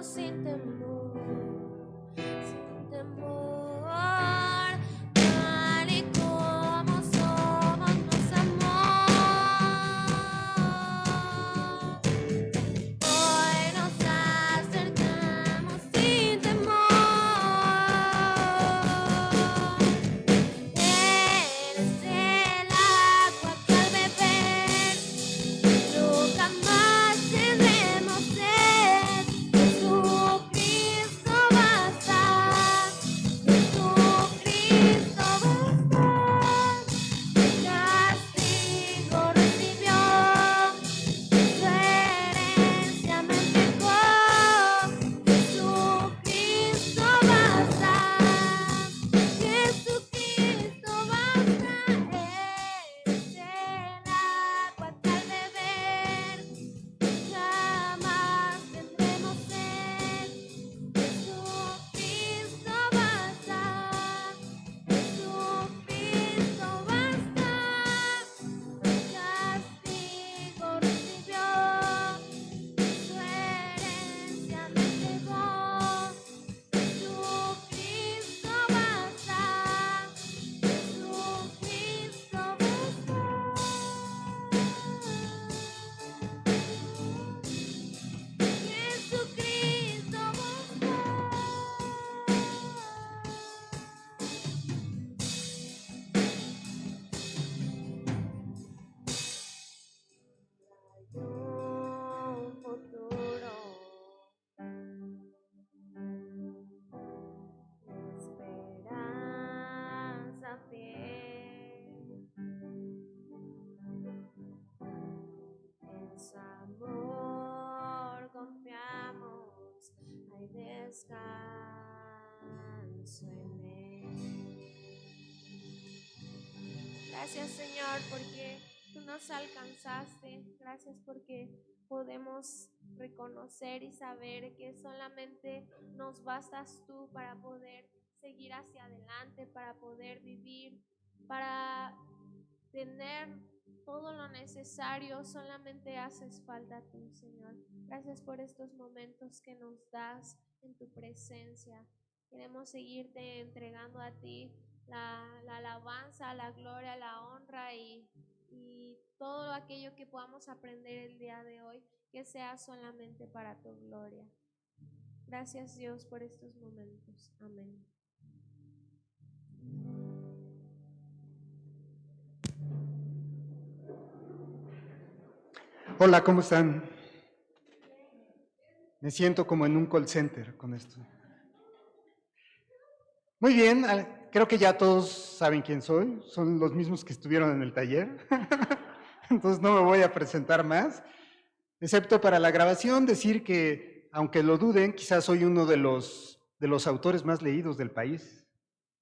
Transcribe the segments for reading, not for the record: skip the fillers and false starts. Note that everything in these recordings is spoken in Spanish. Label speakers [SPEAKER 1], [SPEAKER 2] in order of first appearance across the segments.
[SPEAKER 1] sin temor, sin temor, tal y como somos nos amó. Hoy nos acercamos sin temor. Eres el agua que al beber nunca más tendremos sed. Jesucristo basta, Jesucristo basta. Castigo recibió, su herencia me entregó. Jesucristo basta, Jesucristo basta. Eres el agua que al beber jamás tendremos sed. Jesucristo basta, Jesucristo basta. Castigo recibió, su herencia me entregó. Jesucristo basta, Jesucristo basta. Jesucristo basta. Un futuro, esperanza fiel, en su amor confiamos, hay descanso en él. Gracias, Señor, porque tú nos alcanzaste. Gracias porque podemos reconocer y saber que solamente nos bastas tú para poder seguir hacia adelante, para poder vivir, para tener todo lo necesario. Solamente haces falta tú, Señor. Gracias por estos momentos que nos das en tu presencia. Queremos seguirte entregando a ti la alabanza, la gloria, la honra y todo aquello que podamos aprender el día de hoy, que sea solamente para tu gloria. Gracias, Dios, por estos momentos. Amén.
[SPEAKER 2] Hola, ¿cómo están? Me siento como en un call center con esto. Muy bien, creo que ya todos saben quién soy, son los mismos que estuvieron en el taller, entonces no me voy a presentar más, excepto para la grabación decir que, aunque lo duden, quizás soy uno de los autores más leídos del país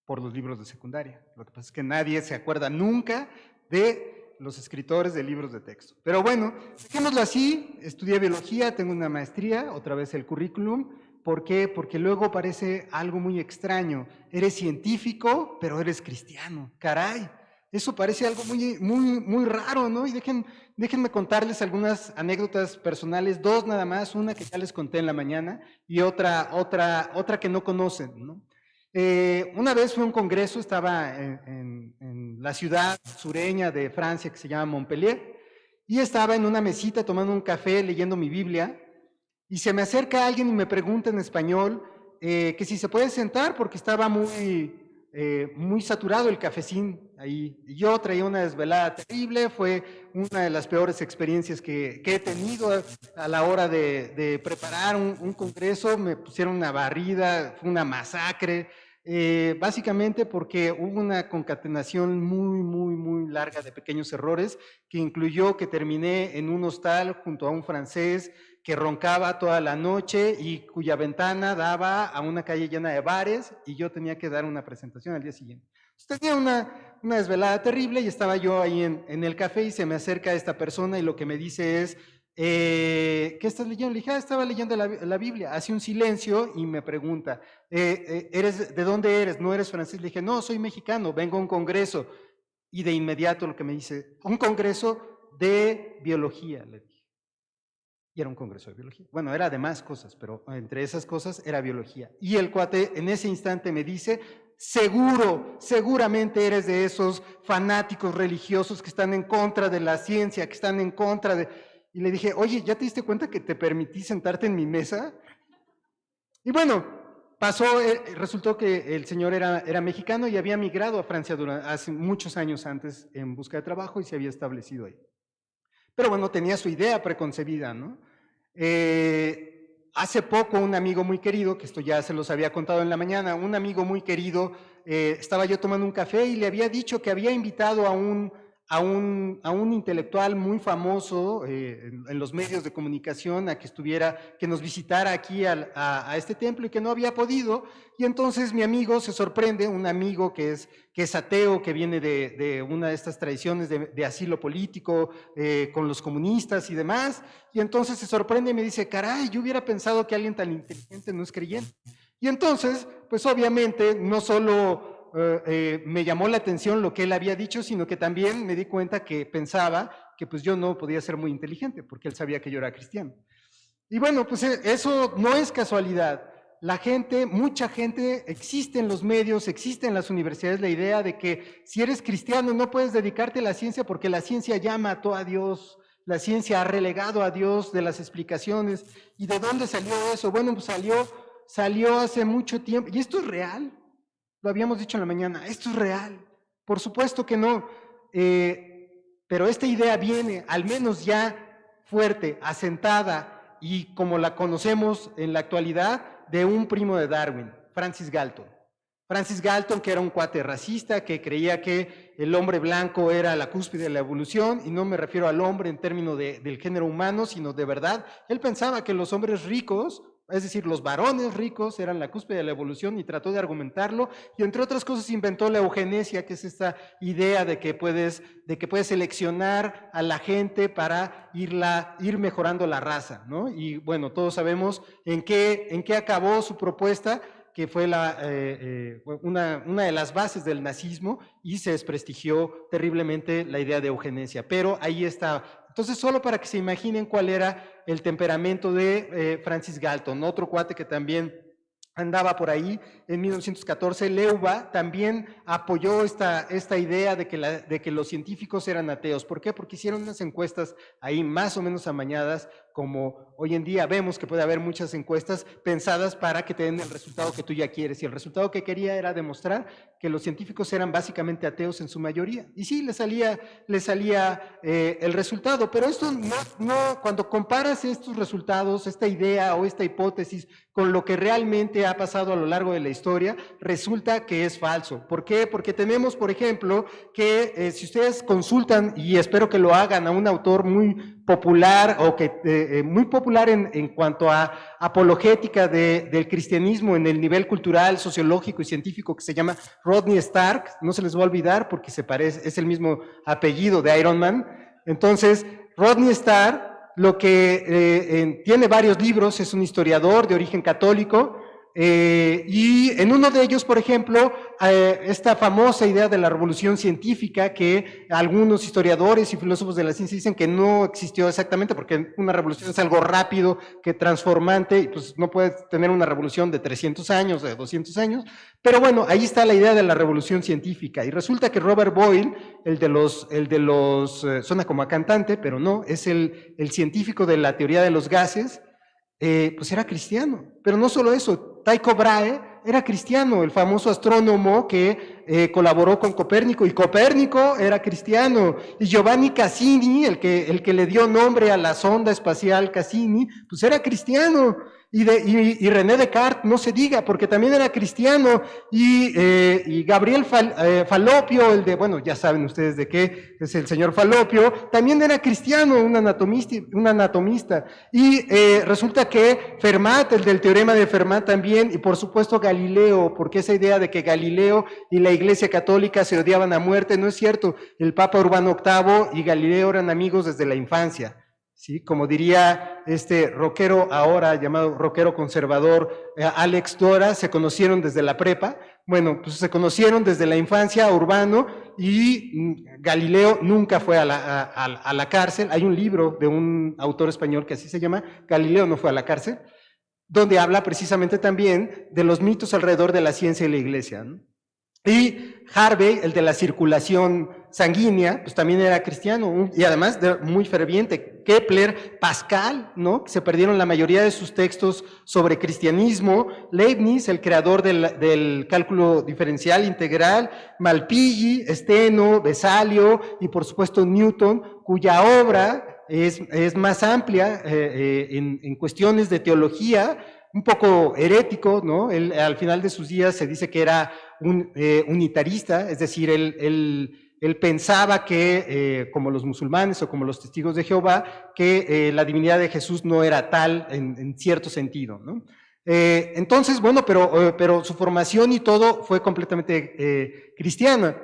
[SPEAKER 2] por los libros de secundaria. Lo que pasa es que nadie se acuerda nunca de los escritores de libros de texto. Pero bueno, dejémoslo así, estudié biología, tengo una maestría, otra vez el currículum. ¿Por qué? Porque luego parece algo muy extraño. Eres científico, pero eres cristiano. Caray, eso parece algo muy raro, ¿no? Y déjenme contarles algunas anécdotas personales, dos nada más, una que ya les conté en la mañana y otra que no conocen, ¿no? Una vez fue un congreso, estaba en la ciudad sureña de Francia que se llama Montpellier, y estaba en una mesita tomando un café, leyendo mi Biblia, y se me acerca alguien y me pregunta en español que si se puede sentar porque estaba muy saturado el cafecín ahí. Y yo traía una desvelada terrible, fue una de las peores experiencias que he tenido a la hora de preparar un congreso. Me pusieron una barrida, fue una masacre, básicamente porque hubo una concatenación muy larga de pequeños errores que incluyó que terminé en un hostal junto a un francés que roncaba toda la noche y cuya ventana daba a una calle llena de bares, y yo tenía que dar una presentación al día siguiente. Entonces, tenía una desvelada terrible y estaba yo ahí en el café y se me acerca esta persona y lo que me dice es, ¿qué estás leyendo? Le dije, estaba leyendo la Biblia. Hace un silencio y me pregunta, ¿de dónde eres? ¿No eres francés? Le dije, no, soy mexicano, vengo a un congreso. Y de inmediato lo que me dice, un congreso de biología, le dije. Y era un congreso de biología. Bueno, era de más cosas, pero entre esas cosas era biología. Y el cuate en ese instante me dice, seguramente eres de esos fanáticos religiosos que están en contra de la ciencia, que están en contra de... Y le dije, oye, ¿ya te diste cuenta que te permití sentarte en mi mesa? Y bueno, pasó, resultó que el señor era mexicano y había migrado a Francia hace muchos años antes en busca de trabajo y se había establecido ahí. Pero bueno, tenía su idea preconcebida, ¿no? Hace poco un amigo muy querido, que esto ya se los había contado en la mañana, un amigo muy querido, estaba yo tomando un café y le había dicho que había invitado a un intelectual muy famoso en los medios de comunicación a que que nos visitara aquí a este templo y que no había podido. Y entonces mi amigo se sorprende, un amigo que es ateo, que viene de una de estas tradiciones de asilo político con los comunistas y demás, y entonces se sorprende y me dice, caray, yo hubiera pensado que alguien tan inteligente no es creyente. Y entonces, pues obviamente, no solo me llamó la atención lo que él había dicho, sino que también me di cuenta que pensaba que pues yo no podía ser muy inteligente, porque él sabía que yo era cristiano. Y bueno, pues eso no es casualidad. La gente, mucha gente, existe en los medios, existe en las universidades la idea de que si eres cristiano no puedes dedicarte a la ciencia porque la ciencia ya mató a Dios, la ciencia ha relegado a Dios de las explicaciones. ¿Y de dónde salió eso? Bueno, pues salió hace mucho tiempo. ¿Y esto es real? Lo habíamos dicho en la mañana, esto es real. Por supuesto que no. Pero esta idea viene, al menos ya fuerte, asentada y como la conocemos en la actualidad, de un primo de Darwin, Francis Galton. Francis Galton, que era un cuate racista, que creía que el hombre blanco era la cúspide de la evolución, y no me refiero al hombre en términos del género humano, sino de verdad. Él pensaba que los hombres ricos, es decir, los varones ricos eran la cúspide de la evolución y trató de argumentarlo, y entre otras cosas inventó la eugenesia, que es esta idea de que puedes seleccionar a la gente para ir mejorando la raza, ¿no? Y bueno, todos sabemos en qué acabó su propuesta, que fue una de las bases del nazismo, y se desprestigió terriblemente la idea de eugenesia, pero ahí está. Entonces, solo para que se imaginen cuál era el temperamento de Francis Galton, otro cuate que también andaba por ahí en 1914, Leuba también apoyó esta idea de que los científicos eran ateos. ¿Por qué? Porque hicieron unas encuestas ahí más o menos amañadas, como hoy en día vemos que puede haber muchas encuestas pensadas para que te den el resultado que tú ya quieres, y el resultado que quería era demostrar que los científicos eran básicamente ateos en su mayoría, y sí, le salía el resultado, pero esto no, cuando comparas estos resultados, esta idea o esta hipótesis con lo que realmente ha pasado a lo largo de la historia, resulta que es falso. ¿Por qué? Porque tenemos, por ejemplo, que si ustedes consultan, y espero que lo hagan, a un autor muy popular, o que muy popular en cuanto a apologética del cristianismo en el nivel cultural, sociológico y científico, que se llama Rodney Stark, no se les va a olvidar porque es el mismo apellido de Iron Man. Entonces, Rodney Stark, tiene varios libros, es un historiador de origen católico, y en uno de ellos, por ejemplo, esta famosa idea de la revolución científica, que algunos historiadores y filósofos de la ciencia dicen que no existió exactamente, porque una revolución es algo rápido, que transformante, y pues no puedes tener una revolución de 300 años, de 200 años, pero bueno, ahí está la idea de la revolución científica, y resulta que Robert Boyle, el de los suena como a cantante, pero no, es el científico de la teoría de los gases, pues era cristiano. Pero no solo eso, Tycho Brahe era cristiano, el famoso astrónomo que colaboró con Copérnico, y Copérnico era cristiano, y Giovanni Cassini, el que le dio nombre a la sonda espacial Cassini, pues era cristiano. Y René Descartes, no se diga, porque también era cristiano, y Gabriel Falopio, bueno, ya saben ustedes de qué es el señor Falopio, también era cristiano, un anatomista, y resulta que Fermat, el del teorema de Fermat también, y por supuesto Galileo, porque esa idea de que Galileo y la Iglesia Católica se odiaban a muerte, no es cierto. El Papa Urbano VIII y Galileo eran amigos desde la infancia. ¿sí? Como diría este rockero ahora llamado rockero conservador Alex Dora, se conocieron desde la prepa. Bueno, pues se conocieron desde la infancia, Urbano, y Galileo nunca fue a la cárcel. Hay un libro de un autor español que así se llama, Galileo no fue a la cárcel, donde habla precisamente también de los mitos alrededor de la ciencia y la iglesia, ¿no? Y Harvey, el de la circulación sanguínea, pues también era cristiano y además muy ferviente. Kepler, Pascal, ¿no? Se perdieron la mayoría de sus textos sobre cristianismo. Leibniz, el creador del cálculo diferencial integral. Malpighi, Steno, Vesalio y por supuesto Newton, cuya obra es más amplia en cuestiones de teología, un poco herético, ¿no? Él, al final de sus días se dice que era un unitarista, es decir, él pensaba que, como los musulmanes o como los testigos de Jehová, que la divinidad de Jesús no era tal en cierto sentido, ¿no? Entonces, bueno, pero su formación y todo fue completamente cristiana.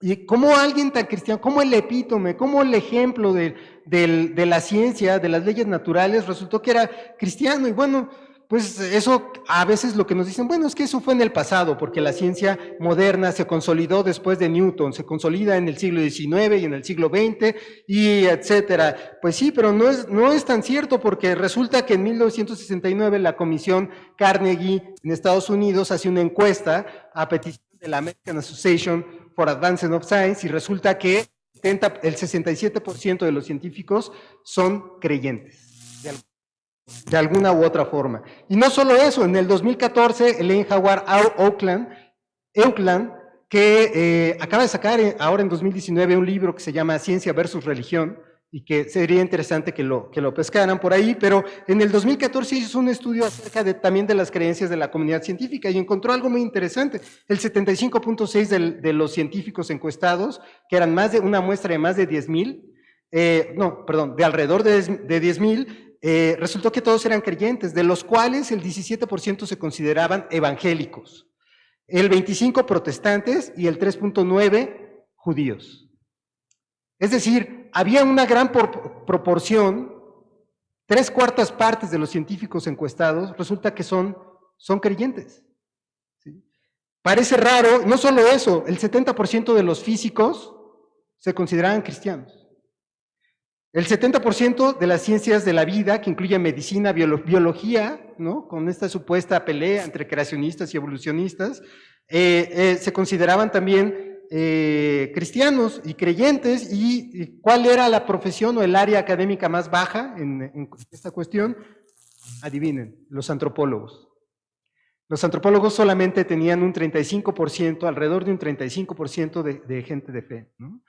[SPEAKER 2] Y como alguien tan cristiano, como el epítome, como el ejemplo de la ciencia, de las leyes naturales, resultó que era cristiano. Y bueno, pues eso a veces lo que nos dicen, bueno, es que eso fue en el pasado, porque la ciencia moderna se consolidó después de Newton, se consolida en el siglo XIX y en el siglo XX, y etcétera. Pues sí, pero no es tan cierto, porque resulta que en 1969 la Comisión Carnegie en Estados Unidos hace una encuesta a petición de la American Association for Advancement of Science, y resulta que el 67% de los científicos son creyentes, de alguna u otra forma. Y no solo eso, en el 2014, Elaine Howard Auckland, que acaba de sacar ahora en 2019 un libro que se llama Ciencia versus Religión, y que sería interesante que lo pescaran por ahí, pero en el 2014 hizo un estudio acerca también de las creencias de la comunidad científica y encontró algo muy interesante. El 75.6% de los científicos encuestados, que eran una muestra de más de 10,000, de alrededor de 10,000, resultó que todos eran creyentes, de los cuales el 17% se consideraban evangélicos, el 25% protestantes y el 3.9% judíos. Es decir, había una gran proporción, 3/4 partes de los científicos encuestados, resulta que son creyentes. ¿Sí? Parece raro, no solo eso, el 70% de los físicos se consideraban cristianos. El 70% de las ciencias de la vida, que incluye medicina, biología, ¿no? Con esta supuesta pelea entre creacionistas y evolucionistas, se consideraban también cristianos y creyentes. ¿Y cuál era la profesión o el área académica más baja en esta cuestión? Adivinen, los antropólogos. Los antropólogos solamente tenían un 35%, alrededor de un 35% de gente de fe, ¿no?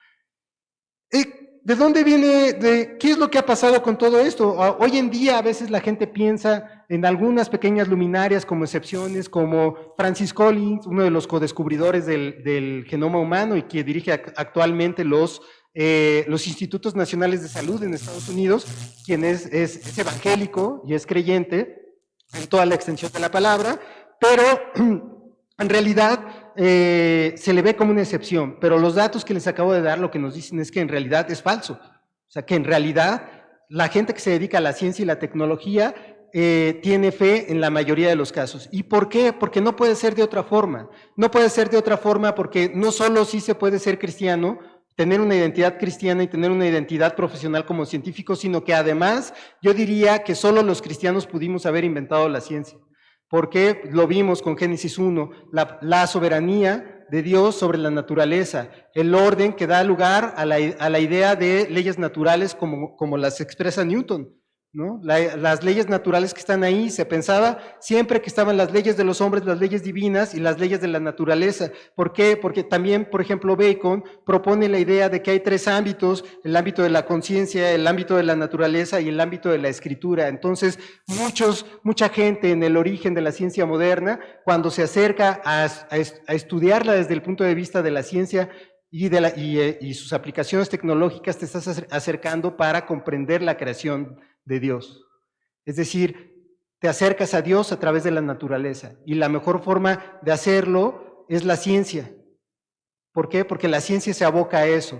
[SPEAKER 2] ¿De dónde viene? ¿Qué es lo que ha pasado con todo esto? Hoy en día a veces la gente piensa en algunas pequeñas luminarias como excepciones, como Francis Collins, uno de los codescubridores del genoma humano y que dirige actualmente los Institutos Nacionales de Salud en Estados Unidos, quien es evangélico y es creyente en toda la extensión de la palabra, pero en realidad se le ve como una excepción, pero los datos que les acabo de dar lo que nos dicen es que en realidad es falso. O sea, que en realidad la gente que se dedica a la ciencia y la tecnología tiene fe en la mayoría de los casos. ¿Y por qué? Porque no puede ser de otra forma. No puede ser de otra forma porque no solo sí se puede ser cristiano, tener una identidad cristiana y tener una identidad profesional como científico, sino que además yo diría que solo los cristianos pudimos haber inventado la ciencia. Porque lo vimos con Génesis 1, la soberanía de Dios sobre la naturaleza, el orden que da lugar a la idea de leyes naturales como las expresa Newton, ¿no? Las leyes naturales que están ahí, se pensaba siempre que estaban las leyes de los hombres, las leyes divinas y las leyes de la naturaleza. ¿Por qué? Porque también, por ejemplo, Bacon propone la idea de que hay 3 ámbitos, el ámbito de la conciencia, el ámbito de la naturaleza y el ámbito de la escritura. Entonces, mucha gente en el origen de la ciencia moderna, cuando se acerca a estudiarla desde el punto de vista de la ciencia y sus aplicaciones tecnológicas, te estás acercando para comprender la creación de Dios. Es decir, te acercas a Dios a través de la naturaleza y la mejor forma de hacerlo es la ciencia. ¿Por qué? Porque la ciencia se aboca a eso.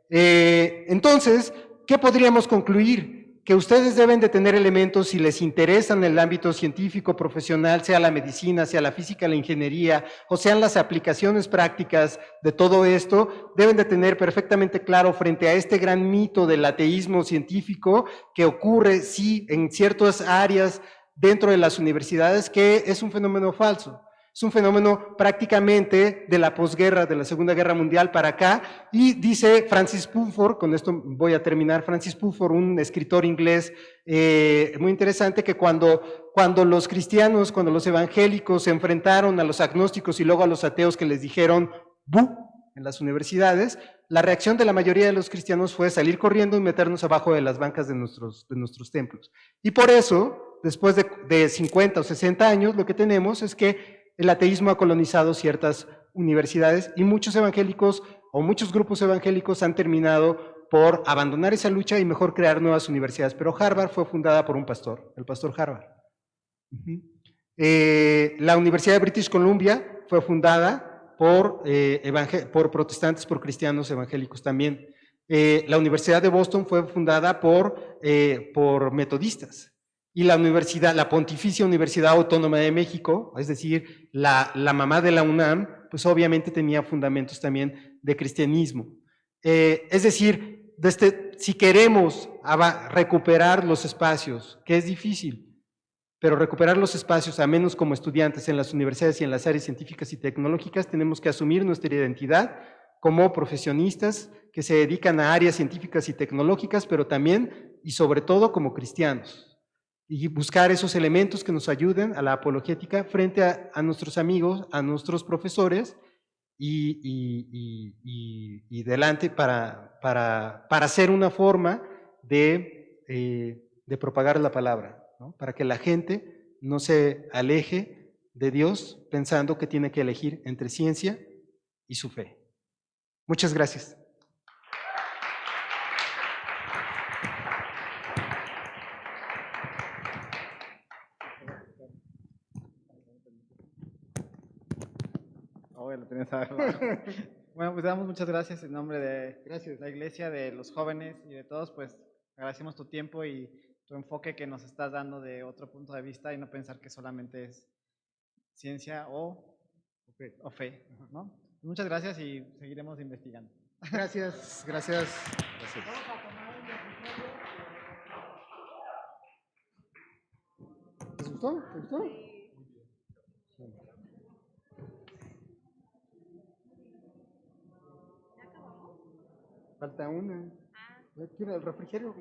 [SPEAKER 2] Entonces, ¿qué podríamos concluir? que ustedes deben de tener elementos si les interesan el ámbito científico, profesional, sea la medicina, sea la física, la ingeniería, o sean las aplicaciones prácticas de todo esto, deben de tener perfectamente claro frente a este gran mito del ateísmo científico que ocurre, sí, en ciertas áreas dentro de las universidades, que es un fenómeno falso. Es un fenómeno prácticamente de la posguerra, de la Segunda Guerra Mundial para acá, y dice Francis Puford, con esto voy a terminar, Francis Puford, un escritor inglés muy interesante, que cuando los cristianos, cuando los evangélicos se enfrentaron a los agnósticos y luego a los ateos que les dijeron ¡bu! En las universidades, la reacción de la mayoría de los cristianos fue salir corriendo y meternos abajo de las bancas de nuestros templos. Y por eso, después de 50 o 60 años, lo que tenemos es que el ateísmo ha colonizado ciertas universidades y muchos evangélicos o muchos grupos evangélicos han terminado por abandonar esa lucha y mejor crear nuevas universidades. Pero Harvard fue fundada por un pastor, el pastor Harvard. La Universidad de British Columbia fue fundada por protestantes, por cristianos evangélicos también. La Universidad de Boston fue fundada por metodistas. Y la Pontificia Universidad Autónoma de México, es decir, la mamá de la UNAM, pues obviamente tenía fundamentos también de cristianismo. Es decir, si queremos recuperar los espacios, que es difícil, pero recuperar los espacios, a menos como estudiantes en las universidades y en las áreas científicas y tecnológicas, tenemos que asumir nuestra identidad como profesionistas que se dedican a áreas científicas y tecnológicas, pero también y sobre todo como cristianos. Y buscar esos elementos que nos ayuden a la apologética frente a nuestros amigos, a nuestros profesores y delante para hacer una forma de propagar la palabra, ¿no? Para que la gente no se aleje de Dios pensando que tiene que elegir entre ciencia y su fe. Muchas gracias.
[SPEAKER 3] Bueno, pues damos muchas gracias en nombre de la iglesia, de los jóvenes y de todos, pues agradecemos tu tiempo y tu enfoque que nos estás dando de otro punto de vista y no pensar que solamente es ciencia o fe, ¿no? Muchas gracias y seguiremos investigando.
[SPEAKER 2] Gracias, gracias. ¿Te gustó? ¿Te gustó? Falta una. ¿Quiero el refrigerio?